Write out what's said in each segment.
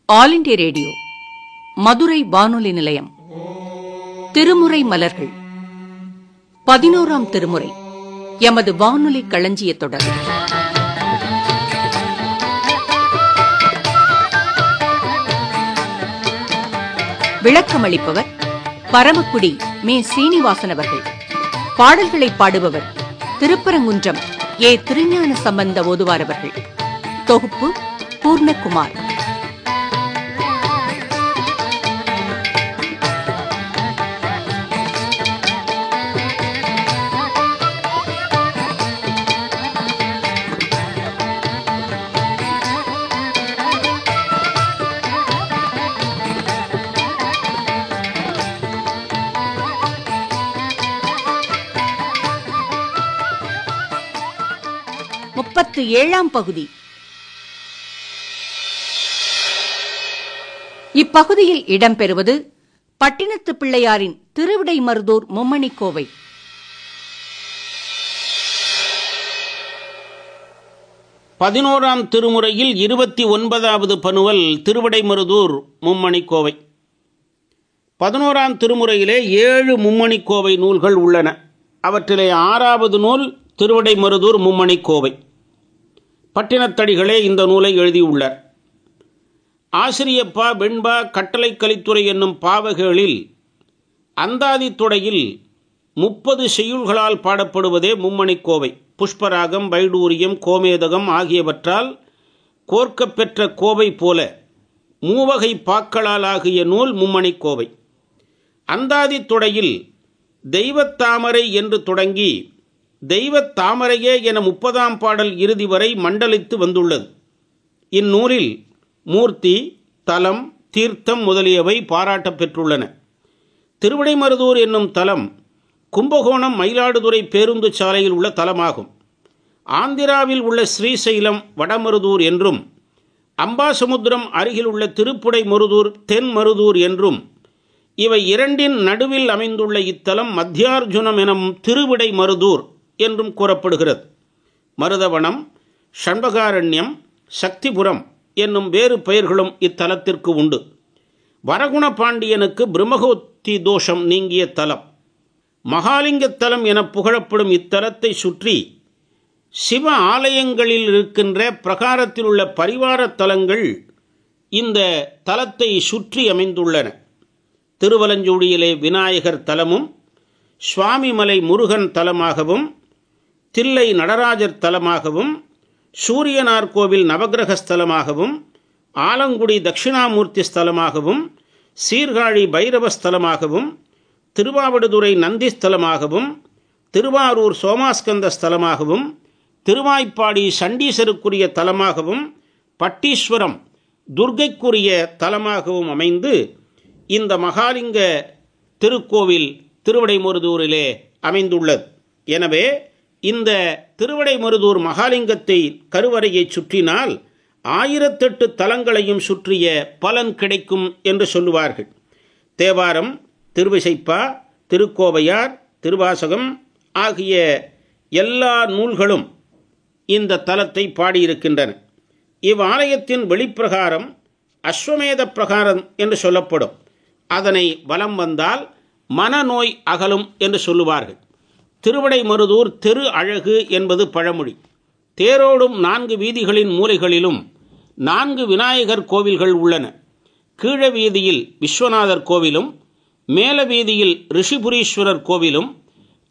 All India radio Madurai வானொலி நிலையம். திருமுறை மலர்கள் 11ஆம் திருமுறை எமது வானொலி களஞ்சிய தொடர். விளக்கமளிப்பவர் பரமக்குடி மே. சீனிவாசன் அவர்கள். பாடல்களை பாடுபவர் திருப்பரங்குன்றம் ஏ. திருஞான சம்பந்த ஓதுவார் அவர்கள். தொகுப்பு பூர்ணகுமார். ஏழாம் பகுதி. இப்பகுதியில் இடம்பெறுவது பட்டினத்து பிள்ளையாரின் திருவிடைமருதூர் மும்மணி கோவை. பதினோராம் திருமுறையில் 29வது பனுவல் திருவிடைமருதூர் மும்மணி கோவை. 11ஆம் திருமுறையிலே 7 மும்மணி கோவை நூல்கள் உள்ளன. அவற்றிலே 6வது நூல் திருவிடைமருதூர் மும்மணி கோவை. பட்டினத்தடிகளே இந்த நூலை எழுதியுள்ளார். ஆசிரியப்பா, வெண்பா, கட்டளை கலித்துறை என்னும் பாவகைகளில் அந்தாதி தொடையில் 30 செய்யுள்களால் பாடப்படுவதே மும்மணி கோவை. புஷ்பராகம், வைடூரியம், கோமேதகம் ஆகியவற்றால் கோர்க்கப்பெற்ற கோவை போல மூவகை பாக்களால் ஆகிய நூல் மும்மணி கோவை. அந்தாதி தொடையில் தெய்வத்தாமரை என்று தொடங்கி தெய்வத் தாமரையே என 30ஆம் பாடல் இறுதி வரை மண்டலித்து வந்துள்ளது. இந்நூலில் மூர்த்தி, தலம், தீர்த்தம் முதலியவை பாராட்டப் பெற்றுள்ளன. திருவிடைமருதூர் என்னும் தலம் கும்பகோணம் மயிலாடுதுறை பேருந்து சாலையில் உள்ள தலமாகும். ஆந்திராவில் உள்ள ஸ்ரீசைலம் வடமருதூர் என்றும், அம்பாசமுத்திரம் அருகில் உள்ள திருப்புடைமருதூர் தென்மருதூர் என்றும், இவை இரண்டின் நடுவில் அமைந்துள்ள இத்தலம் மத்தியார்ஜுனம் எனும் திருவிடைமருதூர் என்றும் கூறப்படுகிறது. மருதவனம், ஷண்பகாரண்யம், சக்திபுரம் என்னும் வேறு பெயர்களும் இத்தலத்திற்கு உண்டு. வரகுண பாண்டியனுக்கு பிரம்மகோத்தி தோஷம் நீங்கிய தலம். மகாலிங்கத்தலம் என புகழப்படும் இத்தலத்தை சுற்றி சிவ ஆலயங்களில் இருக்கின்ற பிரகாரத்தில் உள்ள பரிவார தலங்கள் இந்த தலத்தை சுற்றி அமைந்துள்ளன. திருவலஞ்சூடியிலே விநாயகர் தலமும், சுவாமிமலை முருகன் தலமாகவும், தில்லை நடராஜர் தலமாகவும், சூரியனார் கோவில் நவகிரக ஸ்தலமாகவும், ஆலங்குடி தட்சிணாமூர்த்தி ஸ்தலமாகவும், சீர்காழி பைரவ ஸ்தலமாகவும், திருவாவடுதுறை நந்தி ஸ்தலமாகவும், திருவாரூர் சோமாஸ்கந்த ஸ்தலமாகவும், திருவாய்ப்பாடி சண்டீசருக்குரிய தலமாகவும், பட்டீஸ்வரம் துர்க்கைக்குரிய தலமாகவும் அமைந்து இந்த மகாலிங்க திருக்கோவில் திருவிடைமருதூரிலே அமைந்துள்ளது. எனவே இந்த திருவிடைமருதூர் மகாலிங்கத்தை கருவறையை சுற்றினால் 1008 தலங்களையும் சுற்றிய பலன் கிடைக்கும் என்று சொல்லுவார்கள். தேவாரம், திருவிசைப்பா, திருக்கோவையார், திருவாசகம் ஆகிய எல்லா நூல்களும் இந்த தலத்தை பாடியிருக்கின்றன. இவ்வாலயத்தின் வெளிப்பிரகாரம் அஸ்வமேத பிரகாரம் என்று சொல்லப்படும். அதனை வலம் வந்தால் மனநோய் அகலும் என்று சொல்லுவார்கள். திருவிடைமருதூர் தெரு அழகு என்பது பழமொழி. தேரோடும் 4 வீதிகளின் மூலைகளிலும் 4 விநாயகர் கோவில்கள் உள்ளன. கீழ வீதியில் விஸ்வநாதர் கோவிலும், மேல வீதியில் ரிஷிபுரீஸ்வரர் கோவிலும்,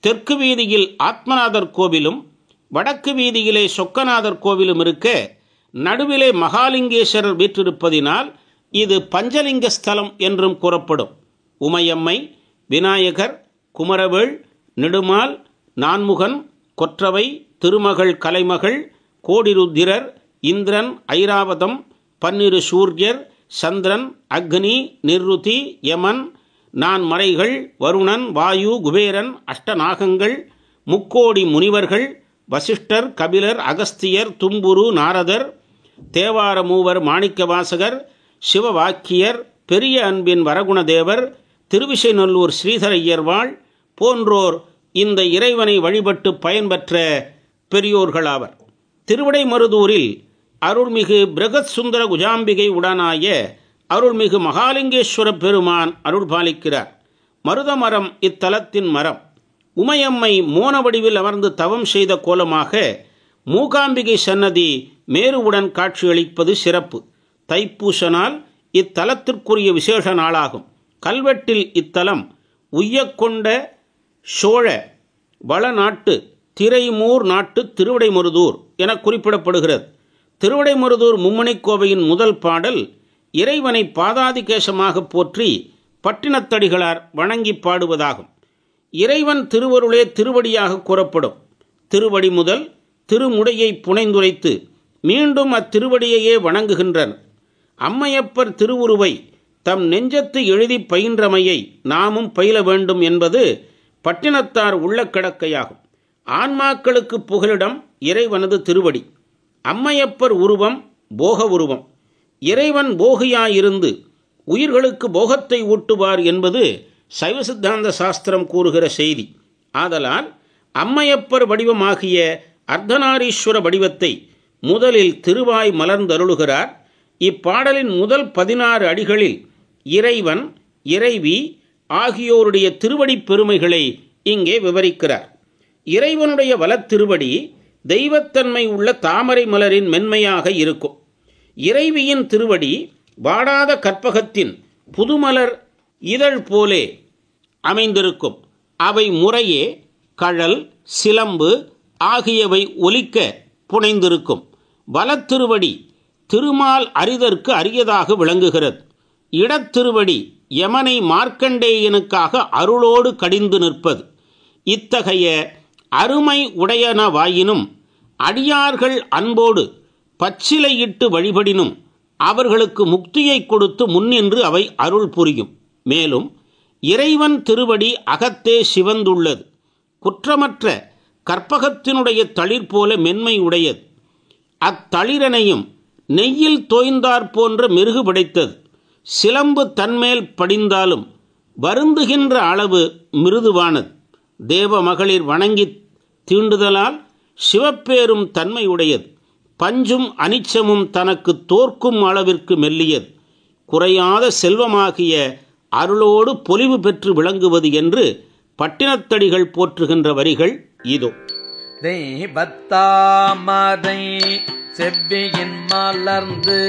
தெற்கு வீதியில் ஆத்மநாதர் கோவிலும், வடக்கு வீதியிலே சொக்கநாதர் கோவிலும் இருக்க, நடுவிலே மகாலிங்கேஸ்வரர் வீற்றிருப்பதினால் இது பஞ்சலிங்க ஸ்தலம் என்றும் கூறப்படும். உமையம்மை, விநாயகர், குமரவேள், நெடுமால், நான்முகன், கொற்றவை, திருமகள் கலைமகள், கோடிருத்திரர், இந்திரன், ஐராவதம், 12 சூர்யர், சந்திரன், அக்னி, நிருதி, யமன், 4 மறைகள், வருணன், வாயு, குபேரன், அஷ்டநாகங்கள், 3 முனிவர்கள், வசிஷ்டர், கபிலர், அகஸ்தியர், தும்புரு, நாரதர், தேவார மூவர், மாணிக்கவாசகர், சிவவாக்கியர், பெரிய அன்பின் வரகுணதேவர், திருவிசைநல்லூர் ஸ்ரீதரையர்வாள் போன்றோர் இந்த இறைவனை வழிபட்டு பயன்பெற்ற பெரியோர்களாவர். திருவிடைமருதூரில் அருள்மிகு பிரகத் சுந்தர குஜாம்பிகை உடனாய அருள்மிகு மகாலிங்கேஸ்வர பெருமான் அருள் பாலிக்கிறார். மருதமரம் இத்தலத்தின் மரம். உமையம்மை மோன வடிவில் அமர்ந்து தவம் செய்த கோலமாக மூகாம்பிகை சன்னதி மேருவுடன் காட்சியளிப்பது சிறப்பு. தைப்பூச நாள் இத்தலத்திற்குரிய விசேஷ நாளாகும். கல்வெட்டில் இத்தலம் உய்யக்கொண்ட சோழ வளநாட்டு திரைமூர் நாட்டு திருவிடைமருதூர் என குறிப்பிடப்படுகிறது. திருவிடைமருதூர் மும்மணிக்கோவையின் முதல் பாடல் இறைவனை பாதாதிகேசமாக போற்றி பட்டினத்தடிகளார் வணங்கி பாடுவதாகும். இறைவன் திருவருளே திருவடியாக கூறப்படும். திருவடி முதல் திருமுடையை புனைந்துரைத்து மீண்டும் அத்திருவடியையே வணங்குகின்றனர். அம்மையப்பர் திருவுருவை தம் நெஞ்சத்து எழுதி பயின்றமையை நாமும் பயில வேண்டும் என்பது பட்டினத்தார் உள்ள கிடக்கையாகும். ஆன்மாக்களுக்கு புகலிடம் இறைவனது திருவடி. அம்மையப்பர் உருவம் போக உருவம். இறைவன் போகியாயிருந்து உயிர்களுக்கு போகத்தை ஊட்டுவார் என்பது சைவ சித்தாந்த சாஸ்திரம் கூறுகிற செய்தி. ஆதலால் அம்மையப்பர் வடிவமாகிய அர்த்தநாரீஸ்வர வடிவத்தை முதலில் திருவாய் மலர்ந்தருளுகிறார். இப்பாடலின் முதல் 16 அடிகளில் இறைவன் இறைவி ஆகியோருடைய திருவடி பெருமைகளை இங்கே விவரிக்கிறார். இறைவனுடைய வலத்திருவடி தெய்வத்தன்மை உள்ள தாமரை மலரின் மென்மையாக இருக்கும். இறைவியின் திருவடி வாடாத கற்பகத்தின் புதுமலர் இதழ் போலே அமைந்திருக்கும். அவை முறையே கழல், சிலம்பு ஆகியவை ஒலிக்க புனைந்திருக்கும். வலத்திருவடி திருமால் அறிதற்கு அரியதாக விளங்குகிறது. இடத்திருவடி யமனை மார்க்கண்டேயனுக்காக அருளோடு கடிந்து நிற்பது. இத்தகைய அருமை உடையனவாயினும் அடியார்கள் அன்போடு பச்சிலையிட்டு வழிபடினும் அவர்களுக்கு முக்தியை கொடுத்து முன்னின்று அவை அருள் புரியும். மேலும் இறைவன் திருவடி அகத்தே சிவந்துள்ளது. குற்றமற்ற கற்பகத்தினுடைய தளிர் போல மென்மை உடையது. அத்தளிரனையும் நெய்யில் தோய்ந்தாற் போன்ற மெருகு படைத்தது. சிலம்பு தன்மேல் படிந்தாலும் வருந்துகின்ற அளவு மிருதுவானது. தேவ மகளிர் வணங்கி தீண்டுதலால் சிவப்பேரும் தன்மையுடையது. பஞ்சும் அனிச்சமும் தனக்கு தோற்கும் அளவிற்கு மெல்லியது. குறையாத செல்வமாகிய அருளோடு பொலிவு பெற்று விளங்குவது என்று பட்டினத்தடிகள் போற்றுகின்ற வரிகள் இதோ. தெய்வத்தாமரை செவ்வியின் மலர்ந்து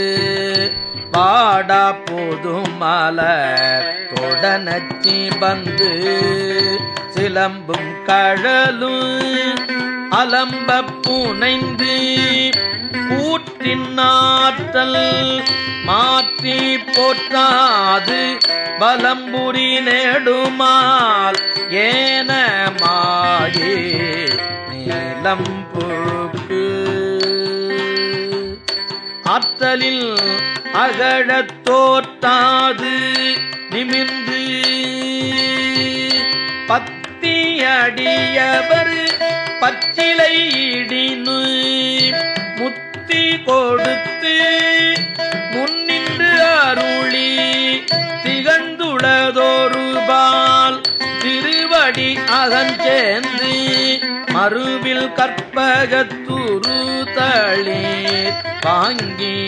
பாடா போதும் மலர் தொடனச்சி வந்து சிலம்பும் கழலும் அலம்ப புனைந்து கூற்றின் ஆற்றல் மாற்றி போற்றாது பலம்புரி நெடுமால் ஏன மாயே நீலம்புக்கு ஆற்றலில் அகழத் தோற்றாது நிமிர்ந்து பத்தியடியவர் பச்சிலை இடினு முத்தி கொடுத்து முன்னின்று அருளி திகழ்ந்துளதொருபால் திருவடி அகஞ்சேர்ந்து மறுவில் கற்பகத்துரு தளிர் வாங்கி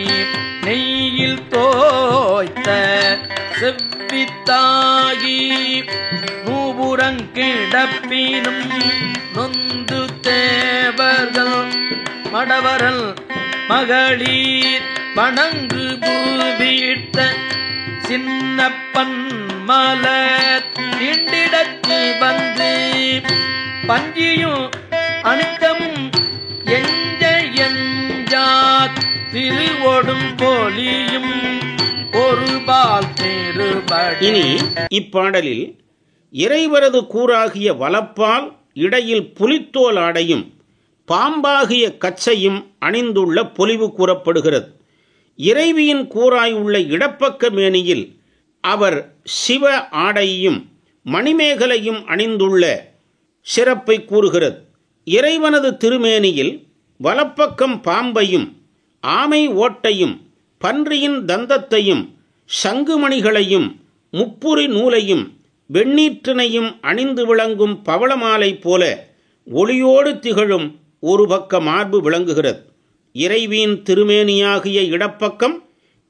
நெய்யில் தோய்த்த செவ்வித்தாகி நூபுரங்கிடப்பினும் நொந்து தேவர்கள் மடவரல் மகளிர் வணங்கு பூவிட்ட சின்னப்பன் மலர் திண்டிடச்சி வந்து பஞ்சியும் அனித்தமும் எஞ்ச எஞ்சாத் திருவோடும் போலியும் ஒருபால் திருபடி. இனி இப்பாடலில் இறைவரது கூறாகிய வலப்பால் இடையில் புலித்தோல் ஆடையும் பாம்பாகிய கச்சையும் அணிந்துள்ள பொலிவு கூறப்படுகிறது. இறைவியின் கூறாய் உள்ள இடப்பக்க மேனியில் அவர் சிவ ஆடையும் மணிமேகலையும் அணிந்துள்ள சிறப்பை கூறுகிறது. இறைவனது திருமேனியில் வலப்பக்கம் பாம்பையும் ஆமை ஓட்டையும் பன்றியின் தந்தத்தையும் சங்குமணிகளையும் முப்புரி நூலையும் வெண்ணீற்றினையும் அணிந்து விளங்கும் பவளமாலை போல ஒளியோடு திகழும் ஒரு பக்க மார்பு விளங்குகிறது. இறைவியின் திருமேனியாகிய இடப்பக்கம்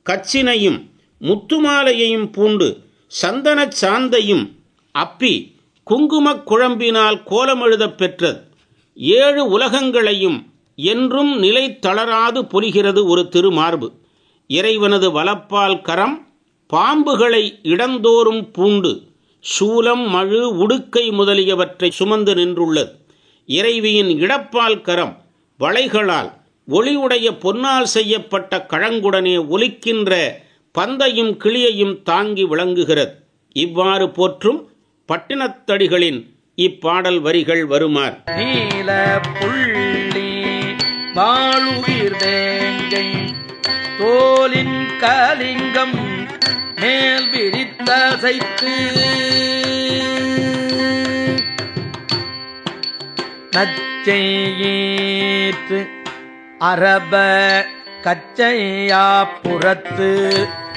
கச்சினையும் முத்துமாலையையும் பூண்டு சந்தனச் சாந்தையும் அப்பி குங்குமக் குழம்பினால் கோலமெழுதப் பெற்றது. 7 உலகங்களையும் என்றும் நிலை தளராது பொலிகிறது ஒரு திருமார்பு. இறைவனது வலப்பால் கரம் பாம்புகளை இடந்தோறும் பூண்டு சூலம் மழு உடுக்கை முதலியவற்றை சுமந்து நின்றுள்ளது. இறைவியின் இடப்பால் கரம் வளைகளால் ஒளியுடைய பொன்னால் செய்யப்பட்ட கழங்குடனே ஒலிக்கின்ற பந்தையும் கிளியையும் தாங்கி விளங்குகிறது. இவ்வாறு போற்றும் பட்டினத்தடிகளின் இப்பாடல் வரிகள் வருமாறு: நீல புள்ளி வாழுயிர் வேங்கை தோலின் கலிங்கம் மேல் விரித்தசைத்து நச்சையேற்று அரப கச்சையாப்புறத்து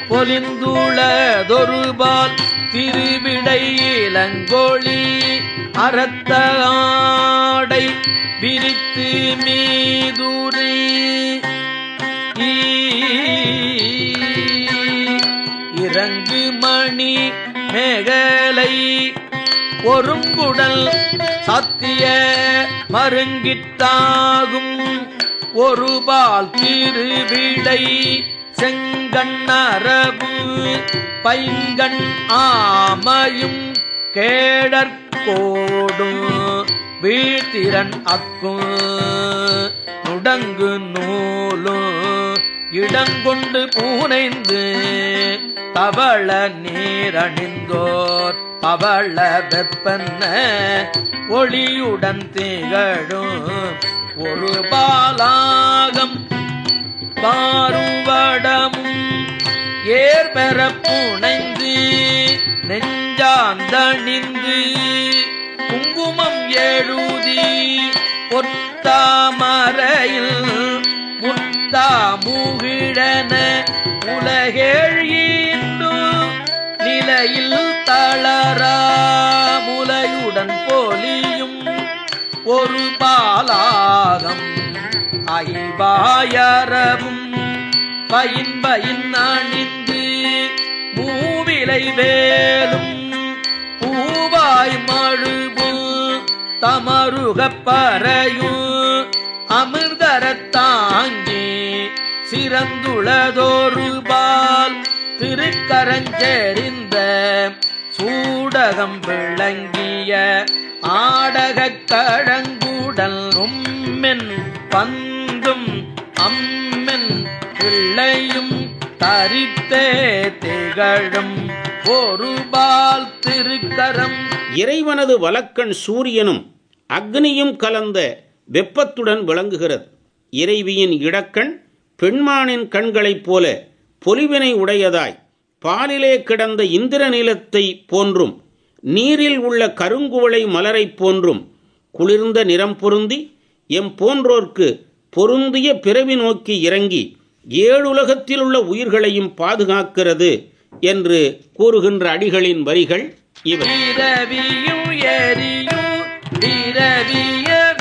பொலிந்துளதொருபால் திருவிடை இளங்கொழி அறத்த ஆடை விரித்து மீதுரை இறங்கு மணி மேகலை ஒருங்குடல் சத்திய மருங்கிட்டாகும் ஒருபால் திருவிடை செங்கண்ணரபு பைங்கண் ஆமையும் கேடற்கோடும் வீழ்த்திறன் அக்கும் நுடங்கு நூலும் இடங்கொண்டு பூனைந்து தவள நீரணிந்தோர் பவள வெப்பன்ன ஒளியுடன் திகழும் ஒரு பாலாகம் பாருவடமும் ஏற்பெற புனைந்து நெஞ்சாந்தணிந்து குங்குமம் எழுதி பொத்தாமரையில் முத்தாமுகிழன உலகேழீண்டு நிலையில் தளரா முலையுடன் போலியும் ஒரு பாலாகம் ஐவாயரவும் பயின் அணிந்து மூவிலை வேலும் பூவாய் மழுவும் தமருகப் பறையும் அமிர்தரத்தாங்கி சிறந்துளதொரு பால் திருக்கரஞ்செறிந்த சூடகம் விளங்கிய ஆடகக் கழங்குடல் உம்மென் பந்தும் அம்மென் பிள்ளையும் தரித்தே திகழும் ஒருபால் திருக்கரம். இறைவனது வலக்கண் சூரியனும் அக்னியும் கலந்த வெப்பத்துடன் விளங்குகிறது. இறைவியின் இடக்கண் பெண்மானின் கண்களைப் போல பொலிவினை உடையதாய் பாலிலே கிடந்த இந்திர நீலத்தை போன்றும் நீரில் உள்ள கருங்குவளை மலரைப் போன்றும் குளிர்ந்த நிறம் பொருந்தி எம் போன்றோர்க்கு பொருந்திய பிறவி நோக்கி இறங்கி 7 உலகத்தில் உள்ள உயிர்களையும் பாதுகாக்கிறது என்று கூறுகின்ற அடிகளின் வரிகள் இவை.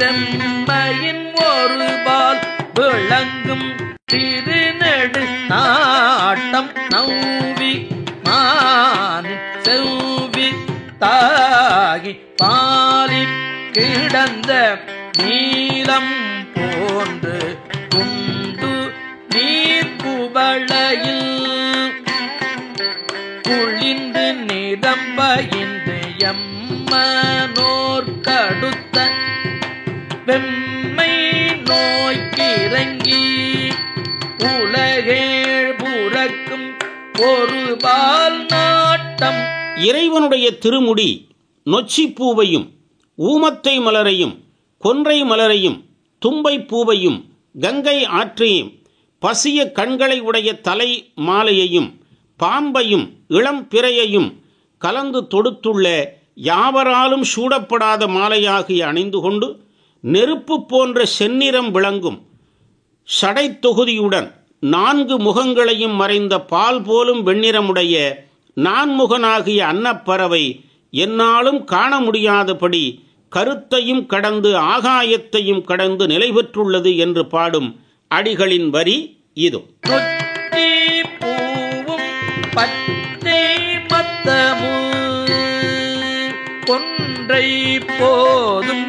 வெம்மையின் ஒருபால் விளங்கும் திருநெடு நாட்டம் நௌவி மான் செவ்வி தாகி பாலி கிடந்த நீலம் போன்று குண்டு நீர் குவளையில் குளிந்து நிரம்ப இன்று எம்மனோர் கடுத்த வெம்மை நோய்க்கிறங்கி உலகேழ் புறக்கும் ஒரு பால் நாட்டம். இறைவனுடைய திருமுடி நொச்சிப்பூவையும் ஊமத்தை மலரையும் கொன்றை மலரையும் தும்பை பூவையும் கங்கை ஆற்றையும் பசிய கண்களை உடைய தலை மாலையையும் பாம்பையும் இளம் பிறையையும் கலந்து தொடுத்துள்ள யாவராலும் சூடப்படாத மாலையாகிய அணிந்து கொண்டு நெருப்பு போன்ற செந்நிறம் விளங்கும் சடை தொகுதியுடன் 4 முகங்களையும் மறைந்த பால் போலும் வெண்ணிறமுடைய நான்முகனாகிய அன்னப்பறவை என்னாலும் காண முடியாதபடி கருத்தையும் கடந்து ஆகாயத்தையும் கடந்து நிலை பெற்றுள்ளது என்று பாடும் அடிகளின் வரி இது. பூவும் பச்சை மத்தமு கொன்றை போதும்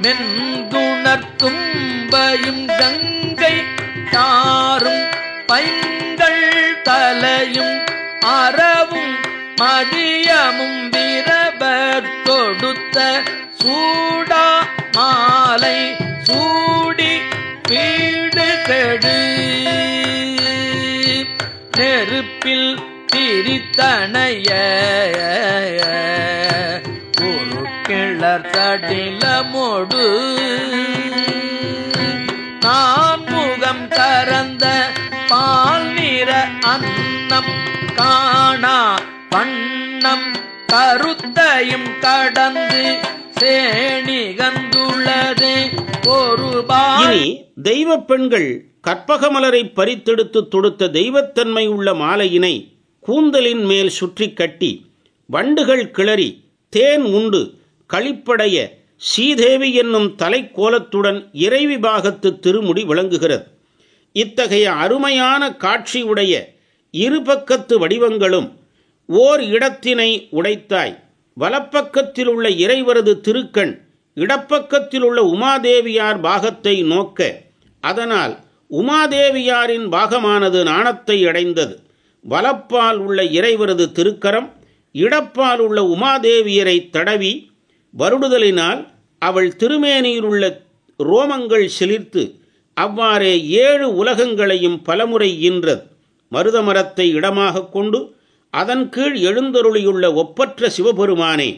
மென்துணர்த்தும்பையும் கங்கை தாரும் பைங்கள் தலையும் அறவும் மதியமும் விரபத் தொடுத்த சூடா மாலை சூடி வீடு கெடு நெருப்பில் திரித்தனைய ஒரு கிளர் தடிலமோடு நான் முகம் கறந்த பால் நிற அன்னம் காணா வண்ணம் கருத்தையும் கடந்து சேணிகந்துள்ளது ஒரு இனி தெய்வ பெண்கள் கற்பகமலரை பறித்தெடுத்து தொடுத்த தெய்வத்தன்மை உள்ள மாலையினை கூந்தலின் மேல் சுற்றி கட்டி வண்டுகள் கிளறி தேன் உண்டு களிப்படைய ஸ்ரீதேவி என்னும் தலைக்கோலத்துடன் இறைவி பாகத்து திருமுடி விளங்குகிறது. இத்தகைய அருமையான காட்சியுடைய இருபக்கத்து வடிவங்களும் ஓர் இடத்தினை உடைத்தாய், வலப்பக்கத்தில் உள்ள இறைவரது திருக்கண் இடப்பக்கத்தில் உள்ள உமாதேவியார் பாகத்தை நோக்க, அதனால் உமாதேவியாரின் பாகமானது நாணத்தை அடைந்தது. வலப்பால் உள்ள இறைவரது திருக்கரம் இடப்பால் உள்ள உமாதேவியரை தடவி வருடுதலினால் அவள் திருமேனியிலுள்ள ரோமங்கள் சிலிர்த்து அவ்வாறே 7 உலகங்களையும் பலமுறை ஈன்றது. மருதமரத்தை இடமாக கொண்டு அதன் கீழ் எழுந்தருளியுள்ள ஒப்பற்ற சிவபெருமானே,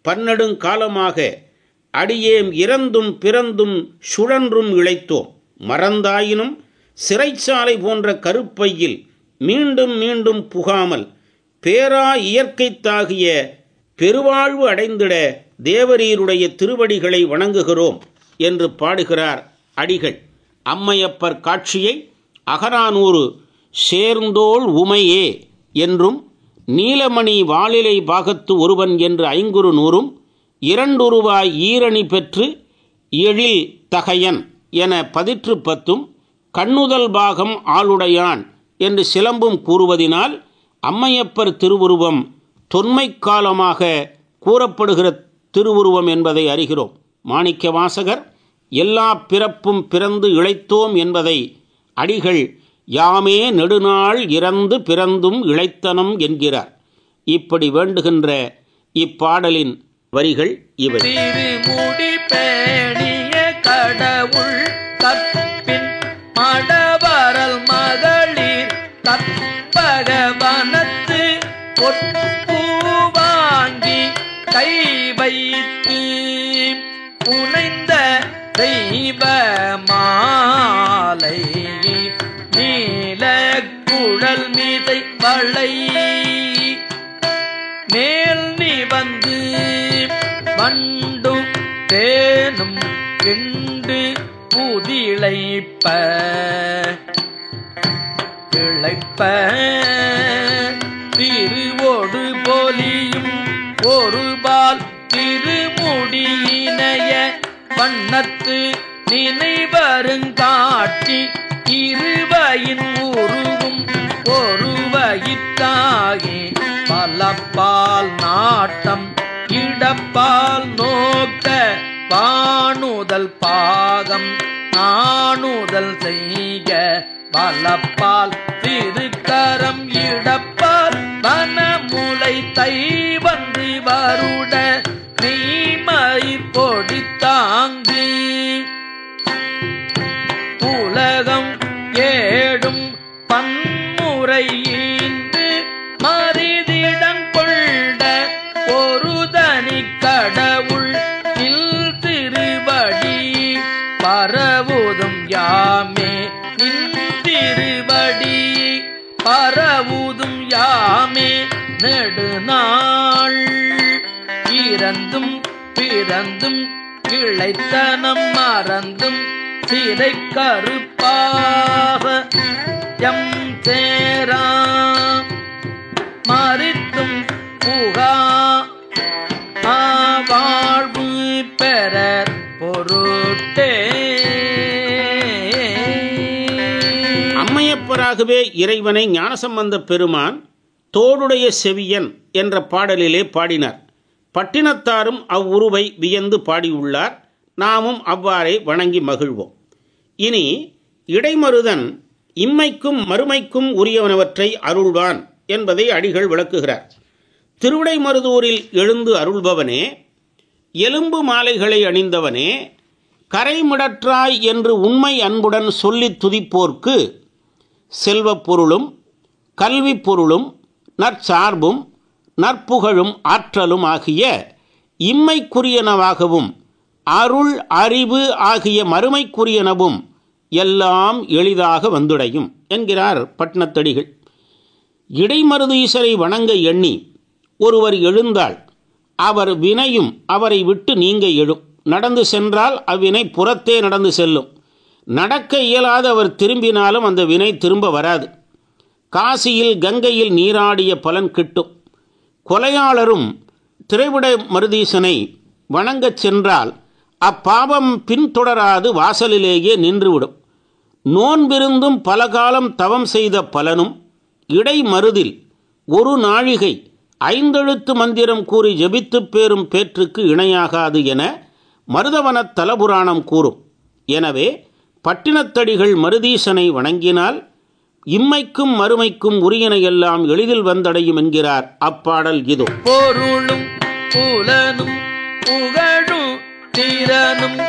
பன்னெடுங்காலமாக அடியேம் இறந்தும் பிறந்தும் சுழன்றும் இழைத்தோம். மறந்தாயினும் சிறைச்சாலை போன்ற கருப்பையில் மீண்டும் மீண்டும் புகாமல் பேரா இயற்கைத்தாகிய பெருவாழ்வு அடைந்திட தேவரீருடைய திருவடிகளை வணங்குகிறோம் என்று பாடுகிறார் அடிகள். அம்மையப்பர் காட்சியை அகரானூறு சேர்ந்தோள் உமையே என்றும் நீலமணி வாளிலை பாகத்து ஒருவன் என்று 500 2 ஈரணி பெற்று எழில் தகையன் என 10 கண்ணுதல் பாகம் ஆளுடையான் என்று சிலம்பும் கூறுவதினால் அம்மையப்பர் திருவுருவம் தொன்மை காலமாக கூறப்படுகிற திருவுருவம் என்பதை அறிகிறோம். மாணிக்க வாசகர் எல்லா பிறப்பும் பிறந்து இழைத்தோம் என்பதை அடிகள் யாமே நெடுநாள் இறந்து பிறந்தும் இழைத்தனம் என்கிறார். இப்படி வேண்டுகின்ற இப்பாடலின் வரிகள் இவை. திருமுடி பேணிய கடவுள் கற்பின் மடவரல் மகளிர் கற்பகவனத்து பொற்பூ வாங்கி கை வைத்து புனைந்த தெய்வ மாலை நீல குழல் மீதை வளை மேல் நிவந்து வண்டும் தேனும் கிண்டு புதிழைப்ப இழைப்ப திருவோடு போலியும் ஒருபால் திருமுடியினைய வண்ணத்து நினைவருங்காட்சி இருவயின் உருவும் ஒருவயிற்றாகி பலப்பால் நாட்டம் இடப்பால் நோக்க பாணுதல் பாகம் நாணுதல் செய்ய பலப்பால் திருக்கரம் இடப்பால் வனமுலை தை வந்து வருட நெய்மயிர் பொடி தாங்கு உலகம் ஏடும் பன்முறை ஈன்று மறிதிடம் கொண்ட ஒரு தனி கடவுள் நில் திருவடி பரவுதும் யாமே நின் திருவடி பரவுதும் யாமே நெடுநாள் இறந்தும் பிறந்தும் கிளைத்தனம் மறந்தும் சிறை கருப்பாக எம் சேரா மறித்தும் புகா வாழ்வு பெற பொருட்டே. அம்மையப்பராகவே இறைவனை ஞானசம்பந்த பெருமான் தோடுடைய செவியன் என்ற பாடலிலே பாடினார். பட்டினத்தாரும் அவ்வுருவை வியந்து பாடியுள்ளார். நாமும் அவ்வாறே வணங்கி மகிழ்வோம். இனி இடைமருதன் இம்மைக்கும் மறுமைக்கும் உரியவனவற்றை அருள்வான் என்பதை அடிகள் விளக்குகிறார். திருவிடைமருதூரில் எழுந்து அருள்பவனே, எலும்பு மாலைகளை அணிந்தவனே, கரைமிடற்றாய் என்று உண்மை அன்புடன் சொல்லித் துதிப்போர்க்கு செல்வப் பொருளும் கல்விப் பொருளும் நற்சார்பும் நற்புகழும் ஆற்றலும் ஆகிய இம்மைக்குரியனவாகவும் அருள் அறிவு ஆகிய மறுமைக்குரியனவும் எல்லாம் எளிதாக வந்துடையும் என்கிறார் பட்டினத்தடிகள். இடைமருது ஈசரை வணங்க எண்ணி ஒருவர் எழுந்தால் அவர் வினையும் அவரை விட்டு நீங்க எழும். நடந்து சென்றால் அவ்வினை புறத்தே நடந்து செல்லும். நடக்க இயலாத அவர் திரும்பினாலும் அந்த வினை திரும்ப வராது. காசியில் கங்கையில் நீராடிய பலன் கிட்டும். கொலையாளரும் திரைவிட மருதீசனை வணங்கச் சென்றால் அப்பாவம் பின்தொடராது வாசலிலேயே நின்றுவிடும். நோன்பிருந்தும் பல காலம் தவம் செய்த பலனும் இடைமருதில் ஒரு நாழிகை 5 எழுத்து மந்திரம் கூறி ஜபித்துப் பேரும் பேற்றுக்கு இணையாகாது என மருதவனத் தலபுராணம் கூறும். எனவே பட்டினத்தடிகள் மருதீசனை வணங்கினால் இம்மைக்கும் மறுமைக்கும் உரியனையெல்லாம் எளிதில் வந்தடையும் என்கிறார் அப்பாடல். இதோ பொருளும் புலனும் புகழும் திறனும்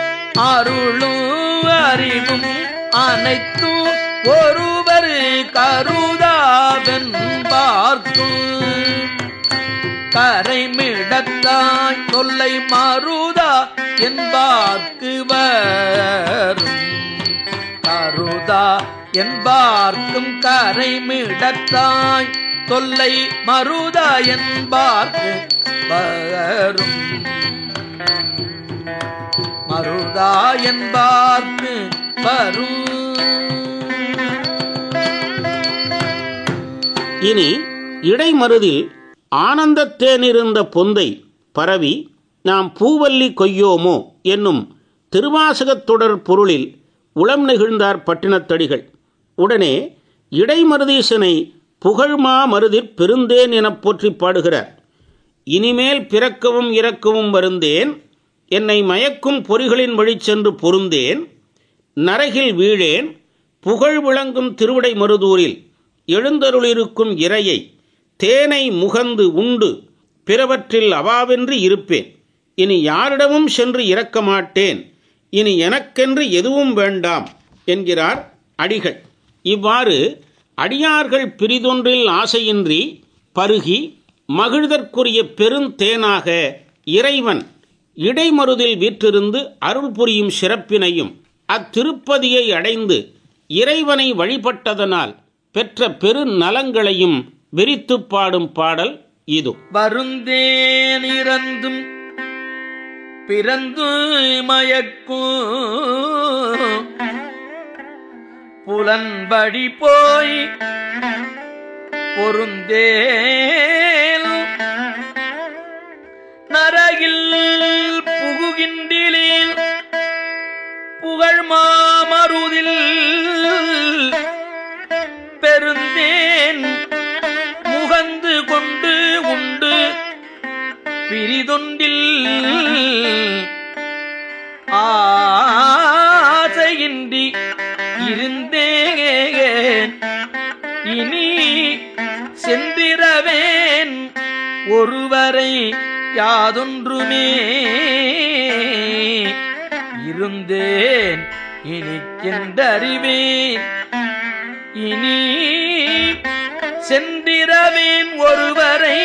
அருளும் அறிவும் அனைத்தும் ஒருவர் கருதாவென் பார்க்கும் கரைமிடத்தாய் தொல்லை மருதா என்பார்க்கு வரும் கருதா என்பார்க்கும் கரைமிடத்தாய் தொல்லை மருதா என்பார்க்கு வரும் மருதா என்பார்க்கு வரும். இனி இடைமருதில் ஆனந்தத்தேனிருந்த பொந்தை பரவி நாம் பூவல்லி கொய்யோமோ என்னும் திருவாசகத் தொடர் பொருளில் உளம் நெகிழ்ந்தார் பட்டினத்தடிகள். உடனே இடைமருதீசனை புகழ்மா மருதிற் பெருந்தேன் எனப் போற்றி பாடுகிறார். இனிமேல் பிறக்கவும் இறக்கவும் வருந்தேன், என்னை மயக்கும் பொறிகளின் வழி சென்று பொருந்தேன், நரகில் வீழேன், புகழ் விளங்கும் திருவிடை மருதூரில் எழுந்தருளிருக்கும் இறையை தேனை முகந்து உண்டு பிறவற்றில் அவாவென்று இருப்பேன், இனி யாரிடமும் சென்று இறக்க மாட்டேன், இனி எனக்கென்று எதுவும் வேண்டாம் என்கிறார் அடிகள். இவ்வாறு அடியார்கள் பிரிதொன்றில் ஆசையின்றி பருகி மகிழ்தற்குரிய பெருந்தேனாக இறைவன் இடைமருதில் வீற்றிருந்து அருள் புரியும் சிறப்பினையும் அத்திருப்பதியை அடைந்து இறைவனை வழிபட்டதனால் பெற்ற பெரு நலங்களையும் விரித்து பாடும் பாடல் இது. வருந்தேன் இறந்தும் பிறந்து மயக்கும் புலன்படி போய் பொருந்தேன் நரகில் புகுகின்றிலேன் புகழ் மாமருதில் பெருந்தேன் முகந்து கொண்டு உண்டு பிரிதொண்டில் ஆசையின்றி இருந்தேன், இனி சென்றிரவேன் ஒருவரை யாதொன்றுமே இருந்தேன் இனிக்கென்றறிவேன், இனி சென்றிரவேன் ஒருவரை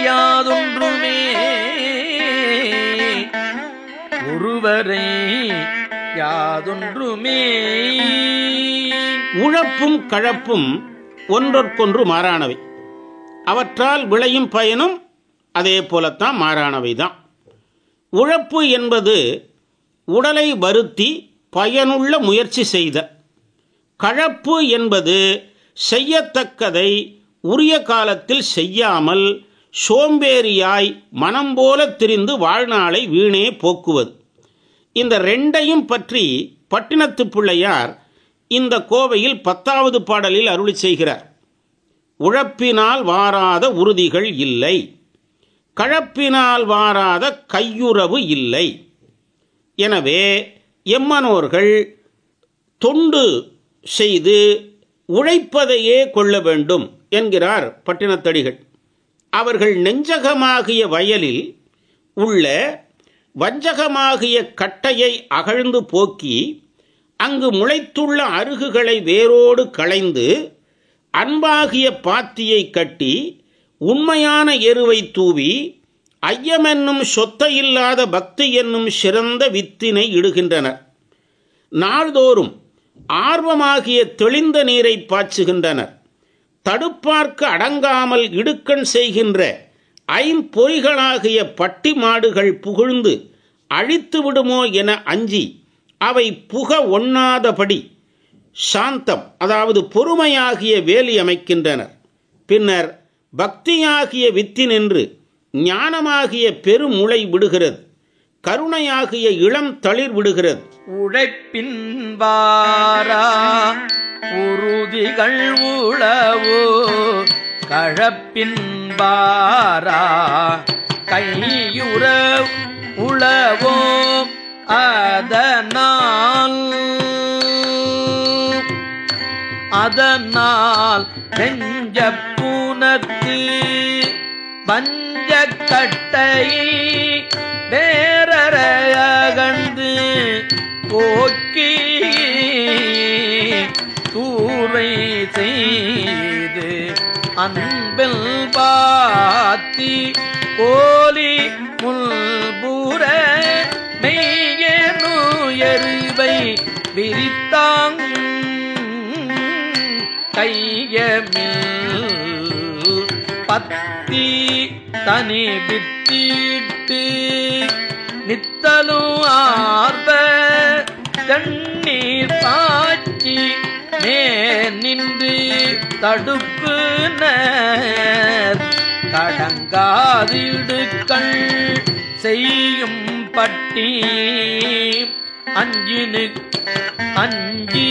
யாதொன்றுமே ஒருவரை யாதொன்றுமே. உழப்பும் கழப்பும் ஒன்றொற்கொன்று மாறானவை. அவற்றால் விளையும் பயனும் அதே போலத்தான் மாறானவைதான். உழப்பு என்பது உடலை வருத்தி பயனுள்ள முயற்சி செய்த. கழப்பு என்பது செய்யத்தக்கதை உரிய காலத்தில் செய்யாமல் சோம்பேறியாய் மனம் போல திரிந்து வாழ்நாளை வீணே போக்குவது. இந்த ரெண்டையும் பற்றி பட்டினத்து பிள்ளையார் இந்த கோவையில் 10வது பாடலில் அருளி செய்கிறார். உழப்பினால் வாராத உறுதிகள் இல்லை, கழப்பினால் வாராத கையுறவு இல்லை. எனவே எம்மனோர்கள் தொண்டு செய்து உழைப்பதையே கொள்ள வேண்டும் என்கிறார் பட்டினத்தடிகள். அவர்கள் நெஞ்சகமாகிய வயலில் உள்ள வஞ்சகமாகிய கட்டையை அகழ்ந்து போக்கி அங்கு முளைத்துள்ள அருகுகளை வேரோடு களைந்து அன்பாகிய பாத்தியை கட்டி உண்மையான எருவை தூவி ஐயமென்னும் சொத்தையில்லாத பக்தி என்னும் சிறந்த வித்தினை இடுகின்றனர். நாள்தோறும் ஆர்வமாகிய தெளிந்த நீரை பாய்ச்சுகின்றனர். தடுப்பார்க்க அடங்காமல் இடுக்கண் செய்கின்ற ஐம்பொறிகளாகிய பட்டி மாடுகள் புகழ்ந்து அழித்து விடுமோ என அஞ்சி அவை புக ஒண்ணாதபடி சாந்தம், அதாவது பொறுமையாகிய வேலி அமைக்கின்றனர். பின்னர் பக்தியாகிய வித்தினின்று ஞானமாகிய பெருமுளை விடுகிறது, கருணையாகிய இளம் தளிர் விடுகிறது. உழைப்பின் வாரா உறுதிகள் உளவோ கழப்பின் வாரா கையுற உளவோ அதனால் நெஞ்ச பூனத்து பஞ்சக்கட்டை வேரகந்து போக்கி தூரை செய்து அன்பில் பாத்தி கோலி முல்புற மெய்யனு எருவை விரித்தாங் கையமில் பத்தி தனி வித்திட்டு நித்தலும் ஆர்வ தண்ணீர் பாய்ச்சி மேல் நின்று தடுப்பு கடங்காதிடுக்கள் செய்யும் பட்டி அஞ்சினு அஞ்சி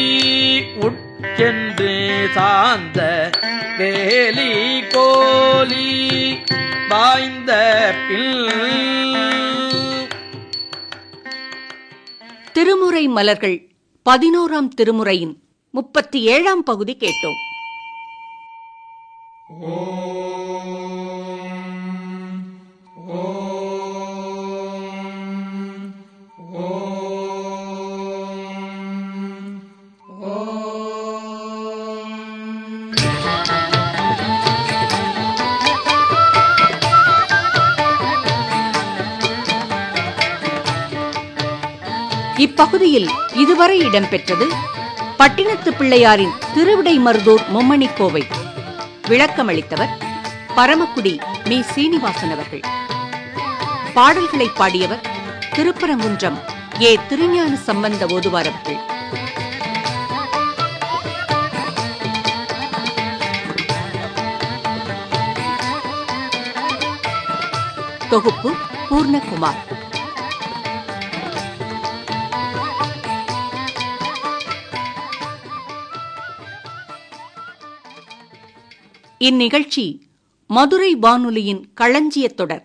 உட்சென்று சார்ந்த வேலி கோலி வாய்ந்த பில். திருமுறை மலர்கள் 11ஆம் திருமுறையின் 37ஆம் பகுதி கேட்டோம். இப்பகுதியில் இதுவரை இடம்பெற்றது பட்டினத்து பிள்ளையாரின் திருவிடைமருதூர் மும்மணிக்கோவை. விளக்கமளித்தவர் பரமக்குடி மீ. சீனிவாசன் அவர்கள். பாடல்களை பாடியவர் திருப்பரங்குன்றம் ஏ. திருஞான சம்பந்த ஓதுவார் அவர்கள். தொகுப்பு பூர்ணகுமார். இந்நிகழ்ச்சி மதுரை வானொலியின் களஞ்சியத் தொடர்.